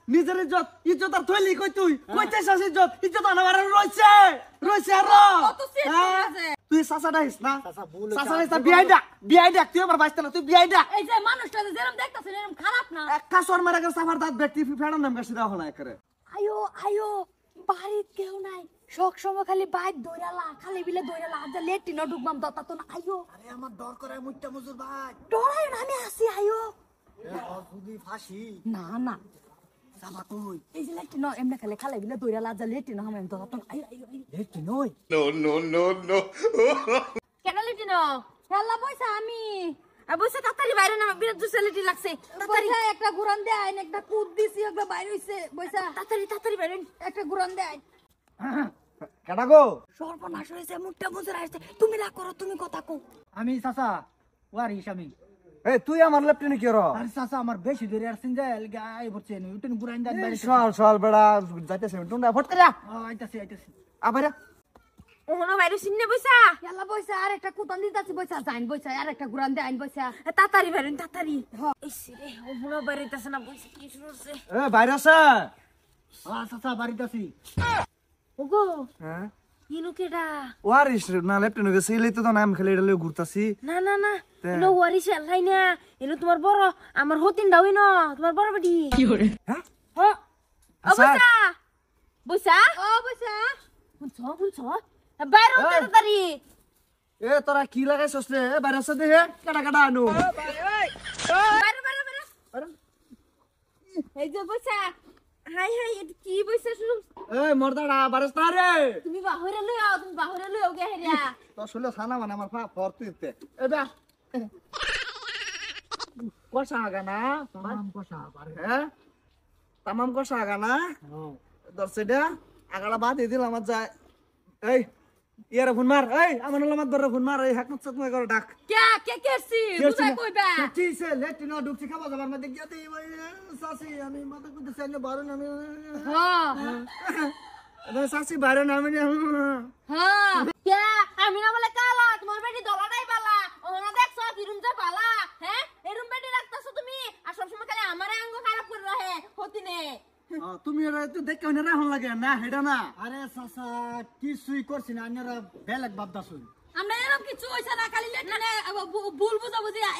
নিজের ইজ্জত ইজ্জত আর থইলি কই তুই কইতেছ ইজ্জত ইজ্জত আনাবার রইছে রইছে আর তুই সাসা ডাইস না সাসা ডাইস বিয়াই ডাক তুই আমার বাইস্তা না তুই বিয়াই ডাক এই যে মানুষটা যেরকম দেখতাছেন এরকম খারাপ না এক কাসর মারা গেল সাফার দাঁত ব্যক্তি ফেড়ার নাম গাছি দাও না করে আয়ো আয়ো বাড়িত কেউ নাই সব সময় খালি বাইক দইরালা খালি বিলে দইরালা আজ লেট্রিন ঢুকবাম দতা তো না আয়ো আরে আমার ডর করে মুইটা মজুর ভাই ডরাই না আমি আসি আয়ো যদি ফাঁসি না না সামা কই এই যে লেট্রিন এমনি খালি খালি বিলে দইরালা আজ লেট্রিন হাম এম দতা তো আয়ো আয়ো লেট্রিন নই No. কেন লেট্রিন হেলা পয়সা আমি বসে তাড়াতাড়ি বাইরে না বিরাট জুসেলিটি লাগছে তাড়াতাড়ি একটা গুরান দে আইন একটা কুদ দিছি একটা বাইরে হইছে বইসা তাড়াতাড়ি বাইরে একটা গুরান দে আইন কেডা গো সর্বনাশ হইছে মুটটা বুঝরা আসছে তুমি না করো তুমি কথা কও আমি চাচা ওয়ারিস আমি এই তুই আমার লেফটেন্ট কি রো আরে চাচা আমার বেশি ধরে আর সিনজা গায় পড়ছে নি উঠেন গুরাইন দান বাড়ি সল বেড়া যাইতেছে টুন্ডা ফট করে আইতাছি আবার ওহনো বাইরে সিন্নে বইসা ইয়ালা বইসা আর একটা কুতন দিতাছি বইসা যাইন বইসা আর একটা গুরান দে আইন বইসা তাড়াতাড়ি বাইরে তাড়াতাড়ি ইসি রে ওহনো বাইরেতাছে না বইসা কি শুরু হচ্ছে এ বাইরে আছে চাচা বাড়িতাছি ওগো হ্যাঁ ইনু কেডা ওয়ারিস না লেফটেন্ট গেছে ইলে তো নাম খেলে এডালে ঘুরতাছি না ইনু ওয়ারিস আল্লাই না ইনু তোমার বড় আমার হতিন দাও ইনু তোমার বড় বেটি কি করে হ্যাঁ ও বইসা বইসা শুনছ বাইরে তাড়াতাড়ি এ তোরা কি লাগাইছস রে বাইরে আছে দেখে কাটা আনু বাইরে এই যে বইসা হাই কি বইসা শুরু এ মর্দাডা বারস না রে তুমি বাহিরে লইও গে হেরিয়া তো শুলে ছানা মানে আমার পা ফরতিতে এ বা কষা গানা তামাম কষা পারে হ্যাঁ তামাম কষা গানা দর্শেডা আগালা বাদ দিল আমার যায় এই ইয়ারে ফোন মার এই আমার নামার ধরে ফোন মার এই হাকমত সাত মে করে ডাক কে কেসি বুঝাই কইবা কি সে লেট না ঢুকছি খাবা যাবার মধ্যে গিয়ে ভাই সাসি আমি মাথা কইতে চাই না বারো নামে হ্যাঁ সাসি বারো নামে হ্যাঁ কে আমি না বলে কালা তোমার বেটি দলাটাই পালা ওনা দেখছো কি রুম যা পালা হ্যাঁ এই রুম বেটি রাখতাছো তুমি আর সব সময় খালি আমারে আঙ্গ খারাপ করে রাখে হতিনে তুমি এরা তো দেখে না রাহন লাগে না হেডা না আরে চাচা কিছুই করছি না আপনারা বেলেগ ভাবতাছুন আমরা এরকম কিছু হইছে না খালি লেটনে ভুল বুঝাবুঝি না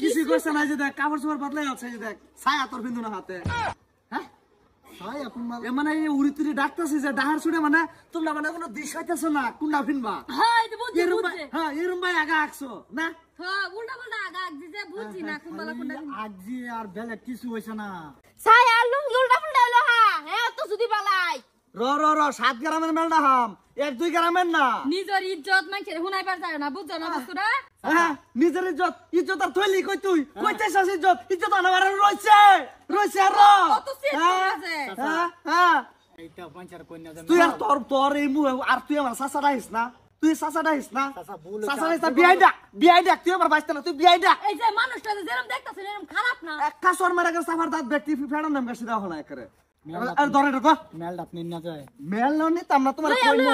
কিছু করছ না যে দেখ কাপড় চোপড় বদলাই আছে যে দেখ ছায়া তোর বিন্দু না হাতে হ্যাঁ তাই আপন মাল এ মানে এই উড়ি তুড়ি ডাকতাছিস যে ডাহার ছুড়ে মানে তোমরা মানে কোনো দিশ হইতাছো না কোনটা ফিনবা হ্যাঁ এই বুঝছি হ্যাঁ এরম ভাই আগা আঁকছো না হ্যাঁ উল্টা পাল্টা আগা দিছে বুঝছি না কোনবালা কোনটা আজি আর বেলেগ কিছু হইছে না ছায়া লুঙ্গি উল্টা পাল্টা হলো হ্যাঁ তো যদি বালাই র 7 গ্রামের মেলটা হাম 1-2 গ্রামের না নিজের ইজ্জত মানছে হুনাইবার যায় না বুঝছো না বস্তুরা হ্যাঁ নিজের ইজ্জত আর থইলি কই তুই কইতেছ ইজ্জত আনাবার রইছে আর কত সেট আছে হ্যাঁ এইটা পঞ্চার কইনা দেন তুই আর তোর এই মুখ আর তুই আমার চাচা ডাইস না তুই চাচা ডাইস না চাচা ভুল চাচা ডাইস বিয়াই ডাক তুই আমার বাইস্তা না তুই বিয়াই ডাক এই যে মানুষটা যেরকম দেখতাছেন এরকম খারাপ না এক কাসর মারা গেল সাফার দাঁত ব্যক্তি ফেড়ার নাম গাছি দাও না করে আর ধরে ঢোকো মেলটা আপনি না যায় মেল নিতাম না তোমার কই না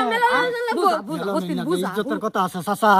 বুঝা ইজ্জতের কথা আছে চাচা